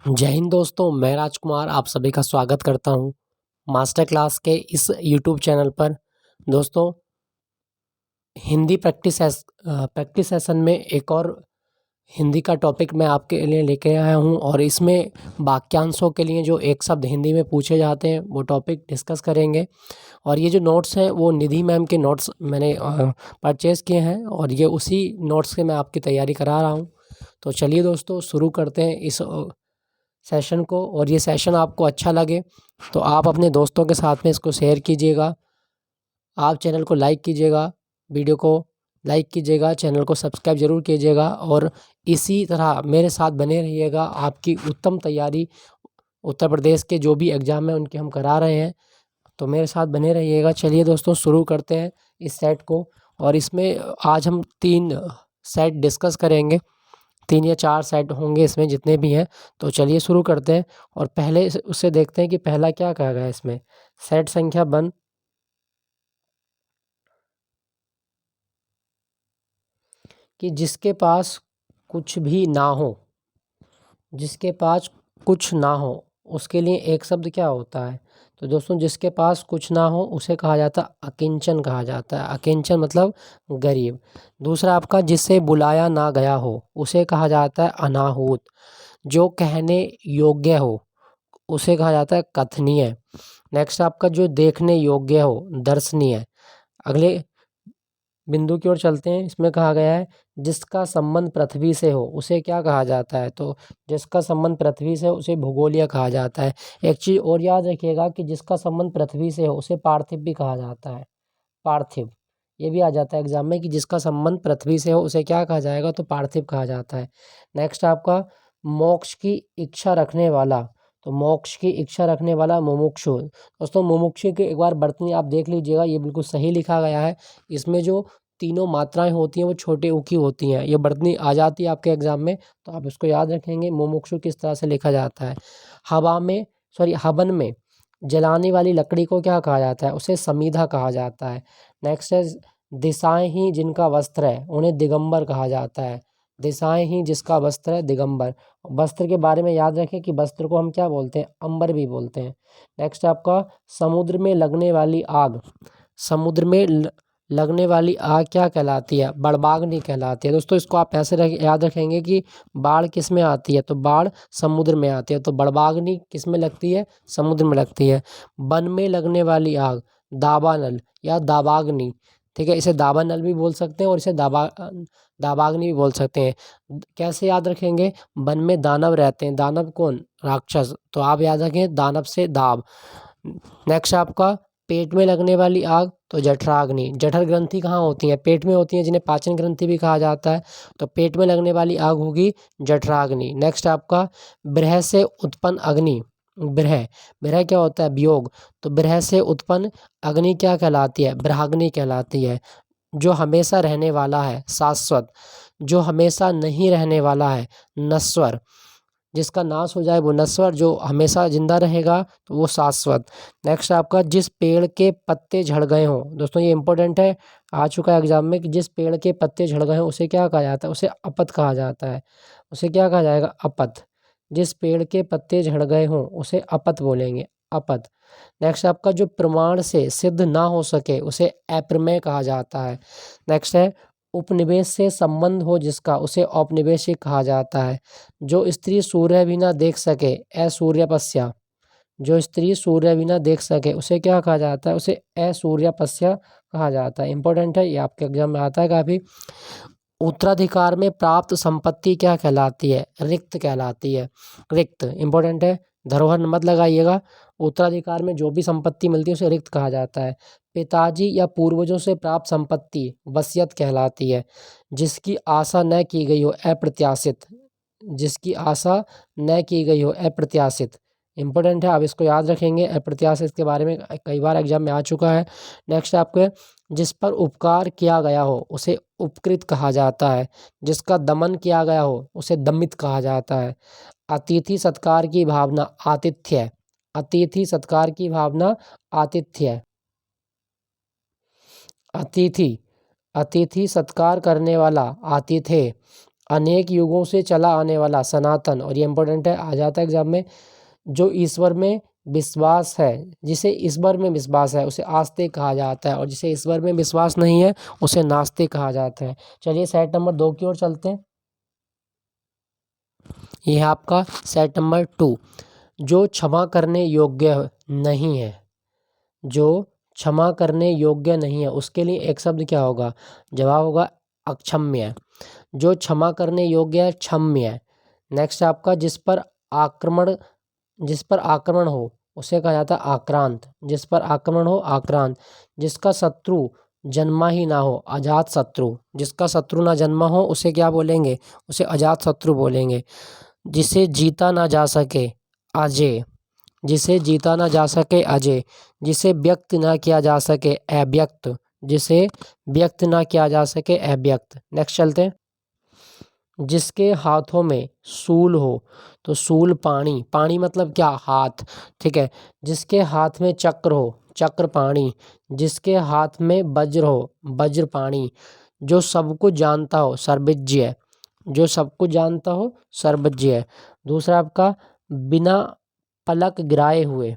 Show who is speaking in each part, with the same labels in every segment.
Speaker 1: जय हिंद दोस्तों, मैं राजकुमार आप सभी का स्वागत करता हूं मास्टर क्लास के इस यूट्यूब चैनल पर। दोस्तों, हिंदी प्रैक्टिस सेशन में एक और हिंदी का टॉपिक मैं आपके लिए लेके आया हूं और इसमें वाक्यांशों के लिए जो एक शब्द हिंदी में पूछे जाते हैं वो टॉपिक डिस्कस करेंगे। और ये जो नोट्स हैं वो निधि मैम के नोट्स मैंने परचेज़ किए हैं और ये उसी नोट्स से मैं आपकी तैयारी करा रहा हूँ। तो चलिए दोस्तों, शुरू करते हैं इस सेशन को। और ये सेशन आपको अच्छा लगे तो आप अपने दोस्तों के साथ में इसको शेयर कीजिएगा। आप चैनल को लाइक कीजिएगा, वीडियो को लाइक कीजिएगा, चैनल को सब्सक्राइब ज़रूर कीजिएगा और इसी तरह मेरे साथ बने रहिएगा। आपकी उत्तम तैयारी उत्तर प्रदेश के जो भी एग्ज़ाम है उनके हम करा रहे हैं, तो मेरे साथ बने रहिएगा। चलिए दोस्तों, शुरू करते हैं इस सेट को। और इसमें आज हम 3 सेट डिस्कस करेंगे। 3 या 4 सेट होंगे इसमें जितने भी हैं। तो चलिए शुरू करते हैं और पहले उससे देखते हैं कि पहला क्या कहा गया है इसमें। सेट संख्या 1 कि जिसके पास कुछ भी ना हो, जिसके पास कुछ ना हो उसके लिए एक शब्द क्या होता है। तो दोस्तों, जिसके पास कुछ ना हो उसे कहा जाता है अकिंचन कहा जाता है। अकिंचन मतलब गरीब। दूसरा आपका जिससे बुलाया ना गया हो उसे कहा जाता है अनाहूत। जो कहने योग्य हो उसे कहा जाता है कथनीय। नेक्स्ट आपका जो देखने योग्य हो दर्शनीय। अगले बिंदु की ओर चलते हैं। इसमें कहा गया है जिसका संबंध पृथ्वी से हो उसे क्या कहा जाता है। तो जिसका संबंध पृथ्वी से हो उसे भूगोलीय कहा जाता है। एक चीज़ और याद रखिएगा कि जिसका संबंध पृथ्वी से हो उसे पार्थिव भी कहा जाता है। पार्थिव, ये भी आ जाता है एग्जाम में कि जिसका संबंध पृथ्वी से हो उसे क्या कहा जाएगा, तो पार्थिव कहा जाता है। नेक्स्ट आपका मोक्ष की इच्छा रखने वाला। तो मोक्ष की इच्छा रखने वाला मुमुक्षु। दोस्तों, मुमुक्षु की एक बार वर्तनी आप देख लीजिएगा, ये बिल्कुल सही लिखा गया है। इसमें जो तीनों मात्राएं होती हैं वो छोटे ऊ की होती हैं। ये वर्तनी आ जाती है आपके एग्जाम में, तो आप इसको याद रखेंगे मुमुक्षु किस तरह से लिखा जाता है। हवा में हवन में जलाने वाली लकड़ी को क्या कहा जाता है, उसे समीधा कहा जाता है। नेक्स्ट है दिशाएं ही जिनका वस्त्र है उन्हें दिगंबर कहा जाता है। दिशाएं ही जिसका वस्त्र है दिगंबर। वस्त्र के बारे में याद रखें कि वस्त्र को हम क्या बोलते हैं, अंबर भी बोलते हैं। नेक्स्ट आपका समुद्र में लगने वाली आग। समुद्र में लगने वाली आग क्या कहलाती है, बड़बाग्नि कहलाती है। दोस्तों, इसको आप ऐसे याद रखेंगे कि बाढ़ किस में आती है, तो बाढ़ समुद्र में आती है, तो बड़बाग्नि किस में लगती है, समुद्र में लगती है। वन में लगने वाली आग दावानल या दावाग्नि, ठीक है, इसे दावानल भी बोल सकते हैं और इसे दावाग्नि भी बोल सकते हैं। कैसे याद रखेंगे, वन में दानव रहते हैं, दानव कौन, राक्षस, तो आप याद रखें दानव से दाव। नेक्स्ट आपका पेट में लगने वाली आग, तो जठराग्नि। जठर ग्रंथि कहाँ होती है, पेट में होती है, जिन्हें पाचन ग्रंथि भी कहा जाता है। तो पेट में लगने वाली आग होगी जठराग्नि। नेक्स्ट आपका ब्रह से उत्पन्न अग्नि। ब्रह, ब्रह क्या होता है, वियोग, तो ब्रह से उत्पन्न अग्नि क्या कहलाती है, ब्रहाग्नि कहलाती है। जो हमेशा रहने वाला है शाश्वत, जो हमेशा नहीं रहने वाला है नश्वर। जिसका नाश हो जाए वो नश्वर, जो हमेशा जिंदा रहेगा तो वो शाश्वत। नेक्स्ट आपका जिस पेड़ के पत्ते झड़ गए हों। दोस्तों, ये इंपॉर्टेंट है, आ चुका है एग्जाम में कि जिस पेड़ के पत्ते झड़ गए हों उसे क्या कहा जाता है, उसे अपत कहा जाता है। उसे क्या कहा जाएगा, अपत। जिस पेड़ के पत्ते झड़ गए हों उसे अपत बोलेंगे, अपत। नेक्स्ट आपका जो प्रमाण से सिद्ध ना हो सके उसे अप्रमेय कहा जाता है। नेक्स्ट है उपनिवेश से संबंध हो जिसका उसे औपनिवेशिक कहा जाता है। जो स्त्री सूर्य भी ना देख सके असूर्यपस्या। जो स्त्री सूर्य भी ना देख सके उसे क्या कहा जाता है, उसे असूर्यपस्या कहा जाता है। इंपॉर्टेंट है, ये आपके एग्जाम में आता है काफी। उत्तराधिकार में प्राप्त संपत्ति क्या कहलाती है, रिक्त कहलाती है। रिक्त इंपॉर्टेंट है, धरोहर मत लगाइएगा। उत्तराधिकार में जो भी संपत्ति मिलती है उसे रिक्त कहा जाता है। पिताजी या पूर्वजों से प्राप्त संपत्ति वसीयत कहलाती है। जिसकी आशा न की गई हो अप्रत्याशित। जिसकी आशा न की गई हो अप्रत्याशित, इंपॉर्टेंट है, आप इसको याद रखेंगे। अप्रत्याशित के बारे में कई बार एग्जाम में आ चुका है। नेक्स्ट आपके जिस पर उपकार किया गया हो उसे उपकृत कहा जाता है। जिसका दमन किया गया हो उसे दमित कहा जाता है। अतिथि सत्कार की भावना आतिथ्य। अतिथि सत्कार की भावना आतिथ्य। अतिथि, अतिथि सत्कार करने वाला आतिथ्य। अनेक युगों से चला आने वाला सनातन, और ये इंपॉर्टेंट है, आ जाता है एग्जाम में, जो ईश्वर में विश्वास है, जिसे ईश्वर में विश्वास है उसे आस्तिक कहा जाता है, और जिसे ईश्वर में विश्वास नहीं है उसे नास्तिक कहा जाता है। चलिए सेट नंबर 2 की ओर चलते हैं। यह है आपका सेट नंबर 2, जो क्षमा करने योग्य नहीं है, जो क्षमा करने योग्य नहीं है, उसके लिए एक शब्द क्या होगा, जवाब होगा अक्षम्य। जो क्षमा करने योग्य है क्षम्य है। नेक्स्ट आपका जिस पर आक्रमण हो उसे कहा जाता है आक्रांत, जिस पर आक्रमण हो आक्रांत। जिसका शत्रु जन्मा ही ना हो अजात शत्रु, जिसका शत्रु ना जन्मा हो उसे क्या बोलेंगे, उसे अजात शत्रु बोलेंगे। जिसे जीता ना जा सके अजय, जिसे जीता ना जा सके अजय। जिसे व्यक्त ना किया जा सके अव्यक्त, जिसे व्यक्त ना किया जा सके अव्यक्त। नेक्स्ट चलते हैं। जिसके हाथों में सूल हो, तो सूल पानी, पानी मतलब क्या, हाथ, ठीक है। जिसके हाथ में चक्र हो, चक्र पानी। जिसके हाथ में वज्र हो, वज्र पानी। जो सब कुछ जानता हो सर्वज्ञ, जो सब कुछ जानता हो सर्वज्ञ। दूसरा आपका बिना पलक गिराए हुए,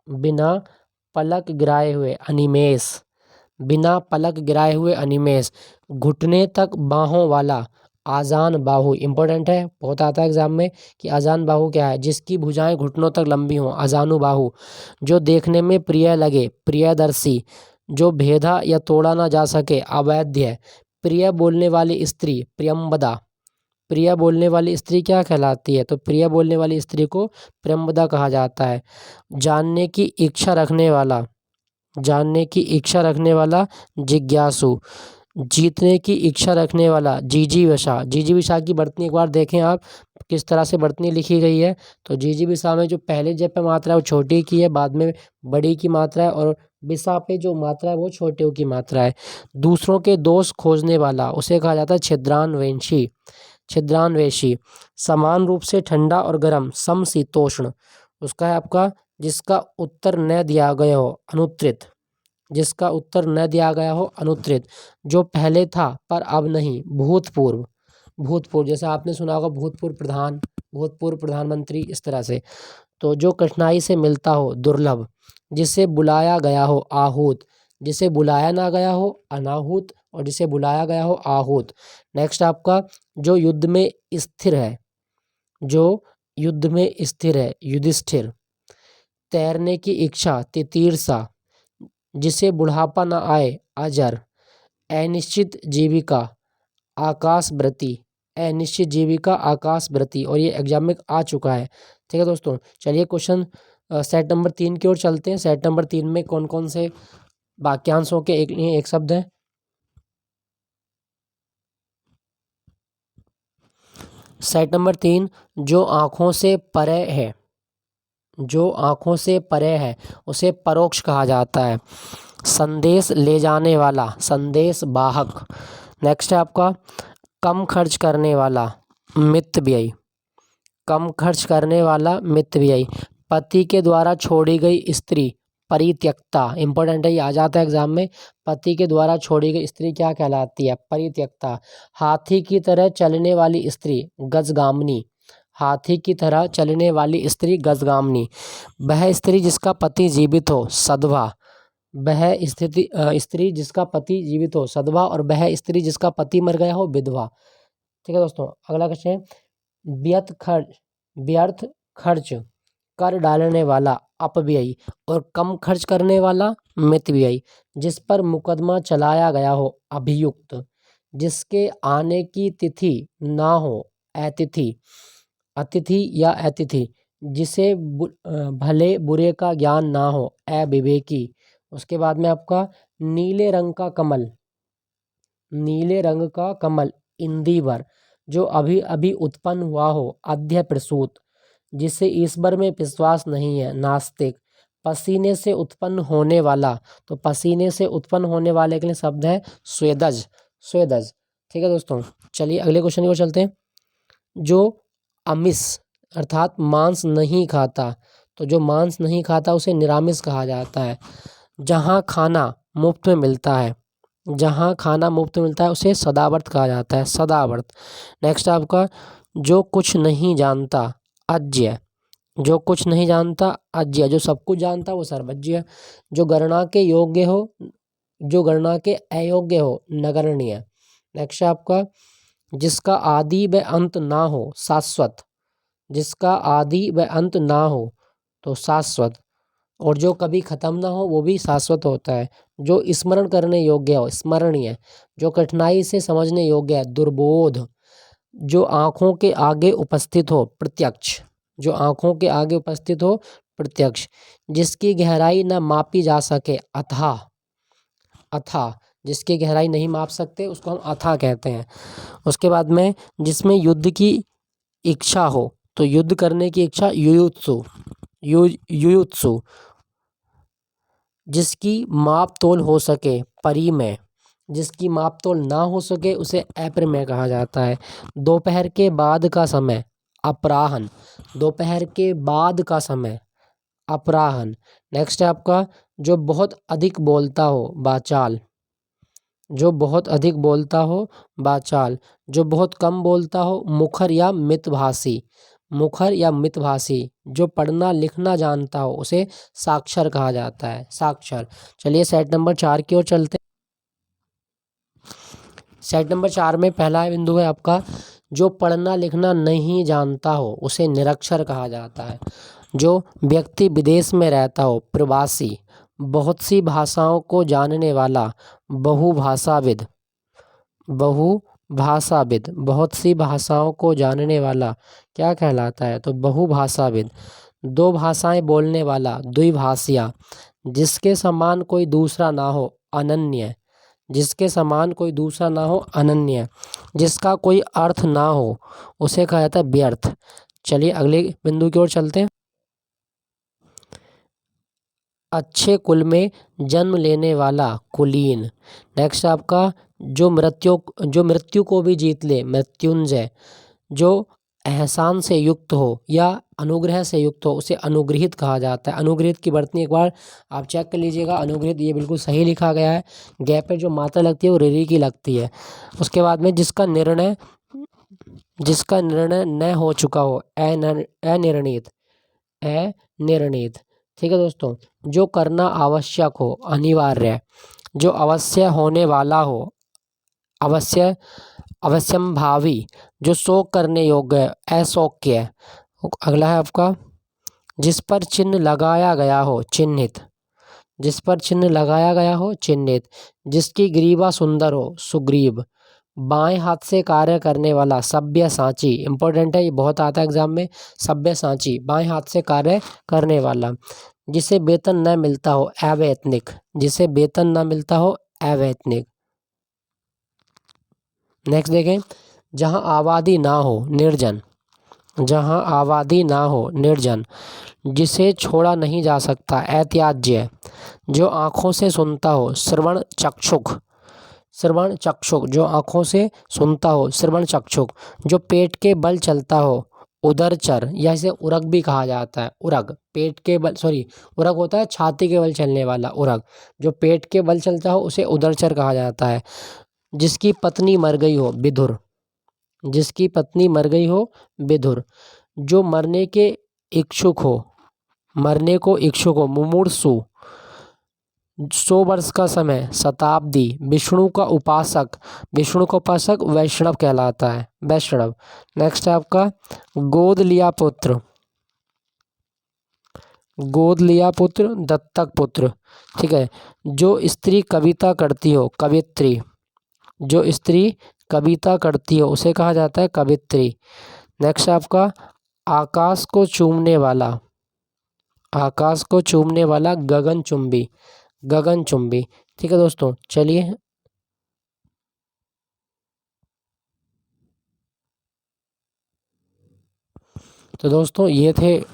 Speaker 1: बिना पलक गिराए हुए अनिमेष, बिना पलक गिराए हुए अनिमेष। घुटने तक बाहों वाला आजान बाहु, इंपॉर्टेंट है, बहुत आता है एग्जाम में कि आजान बाहु क्या है, जिसकी भुजाएं घुटनों तक लंबी हों आजानु बाहु। जो देखने में प्रिय लगे प्रियदर्शी। जो भेदा या तोड़ा ना जा सके अवैध्य। प्रिय बोलने वाली स्त्री प्रियंबदा, प्रिय बोलने वाली स्त्री क्या कहलाती है, तो प्रिय बोलने वाली स्त्री को प्रियंबदा कहा जाता है। जानने की इच्छा रखने वाला, जानने की इच्छा रखने वाला जिज्ञासु। जीतने की इच्छा रखने वाला जिजीविषा, जिजीविषा की वर्तनी एक बार देखें आप किस तरह से वर्तनी लिखी गई है। तो जिजीविषा में जो पहले जय पे मात्रा है वो छोटी की है, बाद में बड़ी की मात्रा है, और विषा पे जो मात्रा है वो छोटे की मात्रा है। दूसरों के दोष खोजने वाला उसे कहा जाता है छिद्रान्वेषी, छिद्रान्वेषी। समान रूप से ठंडा और गर्म समशीतोष्ण, उसका है आपका जिसका उत्तर न दिया गया हो अनुत्तरित, जिसका उत्तर न दिया गया हो अनुत्तरित। जो पहले था पर अब नहीं भूतपूर्व, भूतपूर्व जैसे आपने सुना होगा भूतपूर्व प्रधान, भूतपूर्व प्रधानमंत्री, इस तरह से। तो जो कठिनाई से मिलता हो दुर्लभ। जिसे बुलाया गया हो आहूत, जिसे बुलाया ना गया हो अनाहूत, और जिसे बुलाया गया हो आहूत। नेक्स्ट आपका जो युद्ध में स्थिर है, जो युद्ध में स्थिर है युधिष्ठिर। तैरने की इच्छा तितीर्षा। जिसे बुढ़ापा न आए अजर। अनिश्चित जीविका आकाशवृत्ति, अनिश्चित जीविका आकाशवृत्ति, और ये एग्जाम में आ चुका है, ठीक है दोस्तों। चलिए क्वेश्चन सेट नंबर 3 की ओर चलते हैं। सेट नंबर 3 में कौन कौन से वाक्यांशों के एक शब्द है। सेट नंबर 3, जो आँखों से परे है, जो आँखों से परे है उसे परोक्ष कहा जाता है। संदेश ले जाने वाला संदेश वाहक। नेक्स्ट है आपका कम खर्च करने वाला मितव्ययी, कम खर्च करने वाला मितव्ययी। पति के द्वारा छोड़ी गई स्त्री परित्यक्ता, इंपॉर्टेंट है, ये आ जाता है एग्जाम में। पति के द्वारा छोड़ी गई स्त्री क्या कहलाती है, परित्यक्ता। हाथी की तरह चलने वाली स्त्री गजगामिनी, हाथी की तरह चलने वाली स्त्री गजगामिनी। वह स्त्री जिसका पति जीवित हो सधवा, वह स्त्री जिसका पति जीवित हो सधवा, और वह स्त्री जिसका पति मर गया हो विधवा। ठीक है दोस्तों, अगला क्वेश्चन है व्यर्थ खर्च कर डालने वाला अपव्ययी, और कम खर्च करने वाला मितव्ययी। जिस पर मुकदमा चलाया गया हो अभियुक्त। जिसके आने की तिथि ना हो अतिथि, अतिथि या अतिथि। जिसे भले बुरे का ज्ञान ना हो अविवेकी। उसके बाद में आपका नीले रंग का कमल, नीले रंग का कमल इंदिवर। जो अभी अभी उत्पन्न हुआ हो अद्य प्रसूत। जिसे ईश्वर में विश्वास नहीं है नास्तिक। पसीने से उत्पन्न होने वाला, तो पसीने से उत्पन्न होने वाले के लिए शब्द है स्वेदज, स्वेदज। ठीक है दोस्तों, चलिए अगले क्वेश्चन की ओर चलते हैं। जो अमिष अर्थात मांस नहीं खाता, तो जो मांस नहीं खाता उसे निरामिष कहा जाता है। जहाँ खाना मुफ्त में मिलता है, जहाँ खाना मुफ्त मिलता है उसे सदावर्त कहा जाता है, सदावर्त। नेक्स्ट आपका जो कुछ नहीं जानता, अज्ञ। जो कुछ नहीं जानता अज्ञ, जो सब कुछ जानता वो सर्वज्ञ। जो गणना के योग्य हो, जो गणना के अयोग्य हो, नगण्य। नेक्स्ट आपका जिसका आदि व अंत ना हो, शाश्वत। जिसका आदि व अंत ना हो तो शाश्वत, और जो कभी खत्म ना हो वो भी शाश्वत होता है। जो स्मरण करने योग्य हो, स्मरणीय। जो कठिनाई से समझने योग्य है, दुर्बोध। जो आँखों के आगे उपस्थित हो, प्रत्यक्ष। जो आँखों के आगे उपस्थित हो, प्रत्यक्ष। जिसकी गहराई न मापी जा सके, अथाह। अथाह, जिसकी गहराई नहीं माप सकते उसको हम अथाह कहते हैं। उसके बाद में जिसमें युद्ध की इच्छा हो, तो युद्ध करने की इच्छा, युयुत्सु। युयुत्सु। जिसकी माप तोल हो सके, परिमेय। जिसकी माप तोल ना हो सके उसे अप्रमेय कहा जाता है। दोपहर के बाद का समय, अपराह्न। दोपहर के बाद का समय, अपराह्न। नेक्स्ट है आपका जो बहुत अधिक बोलता हो, वाचाल। जो बहुत अधिक बोलता हो, वाचाल। जो बहुत कम बोलता हो, मुखर या मितभाषी। मुखर या मितभाषी। जो पढ़ना लिखना जानता हो उसे साक्षर कहा जाता है, साक्षर। चलिए सेट नंबर 4 की ओर चलते हैं। सेट नंबर 4 में पहला बिंदु है आपका जो पढ़ना लिखना नहीं जानता हो उसे निरक्षर कहा जाता है। जो व्यक्ति विदेश में रहता हो, प्रवासी। बहुत सी भाषाओं को जानने वाला, बहुभाषाविद। बहुभाषाविद। बहुत सी भाषाओं को जानने वाला क्या कहलाता है, तो बहुभाषाविद। दो भाषाएं बोलने वाला, द्विभाषिया। जिसके समान कोई दूसरा ना हो, अनन्य। जिसके समान कोई दूसरा ना हो, अनन्य। जिसका कोई अर्थ ना हो उसे कहा जाता है व्यर्थ। चलिए अगले बिंदु की ओर चलते हैं। अच्छे कुल में जन्म लेने वाला, कुलीन। नेक्स्ट आपका जो मृत्यु को भी जीत ले, मृत्युंजय। जो एहसान से युक्त हो या अनुग्रह से युक्त हो उसे अनुग्रहित कहा जाता है। अनुग्रहित की वर्तनी एक बार आप चेक कर लीजिएगा। अनुग्रहित ये बिल्कुल सही लिखा गया है। गैप पे जो मात्रा लगती है वो रिरी की लगती है। उसके बाद में जिसका निर्णय न हो चुका हो, अनिर्णित। अनिर्णित। ठीक है दोस्तों। जो करना आवश्यक हो, अनिवार्य। जो अवश्य होने वाला हो, अवश्यंभावी। जो शोक करने योग्य है, अशोक्य। अगला है आपका जिस पर चिन्ह लगाया गया हो, चिन्हित। जिस पर चिन्ह लगाया गया हो, चिन्हित। जिसकी ग्रीवा सुंदर हो, सुग्रीव। बाएं हाथ से कार्य करने वाला, सब्यसाची। इंपॉर्टेंट है, ये बहुत आता है एग्जाम में। सब्यसाची, बाएं हाथ से कार्य करने वाला। जिसे वेतन न मिलता हो, अवैतनिक। जिसे वेतन न मिलता हो, अवैतनिक। नेक्स्ट देखें जहां आबादी ना हो, निर्जन। जहां आबादी ना हो, निर्जन। जिसे छोड़ा नहीं जा सकता, अत्याज्य। जो आँखों से सुनता हो, श्रवण चक्षुक। श्रवण चक्षुक। जो आँखों से सुनता हो, श्रवण चक्षुक। जो पेट के बल चलता हो, उदरचर, या इसे उरग भी कहा जाता है। उरग, पेट के बल, सॉरी उरग होता है छाती के बल चलने वाला, उरग। जो पेट के बल चलता हो उसे उदरचर कहा जाता है। जिसकी पत्नी मर गई हो, विधुर। जिसकी पत्नी मर गई हो, विधुर। जो मरने के इच्छुक हो, मरने को इच्छुक हो, मुमूर्षु। 100 वर्ष का समय, शताब्दी। विष्णु का उपासक। विष्णु का उपासक वैष्णव कहलाता है, वैष्णव। नेक्स्ट है आपका गोद लिया पुत्र। गोद लिया पुत्र, दत्तक पुत्र। ठीक है। जो स्त्री कविता करती हो, कवित्री। जो स्त्री कविता करती हो उसे कहा जाता है कवित्री। नेक्स्ट आपका आकाश को चूमने वाला। आकाश को चूमने वाला, गगनचुंबी। गगनचुंबी। ठीक है दोस्तों। चलिए तो दोस्तों ये थे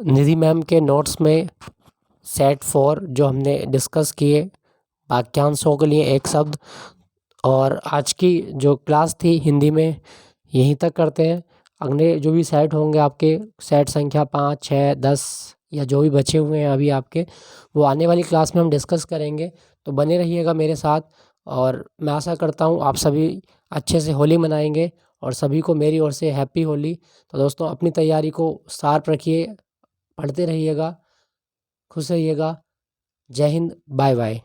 Speaker 1: निधि मैम के नोट्स में सेट 4 जो हमने डिस्कस किए वाक्यांशों के लिए एक शब्द। और आज की जो क्लास थी हिंदी में यहीं तक करते हैं। अगले जो भी सेट होंगे आपके, सेट संख्या 5, 6, 10 या जो भी बचे हुए हैं अभी आपके, वो आने वाली क्लास में हम डिस्कस करेंगे। तो बने रहिएगा मेरे साथ और मैं आशा करता हूँ आप सभी अच्छे से होली मनाएंगे और सभी को मेरी ओर से हैप्पी होली। तो दोस्तों अपनी तैयारी को शार्प रखिए, पढ़ते रहिएगा, खुश रहिएगा। जय हिंद, बाय बाय।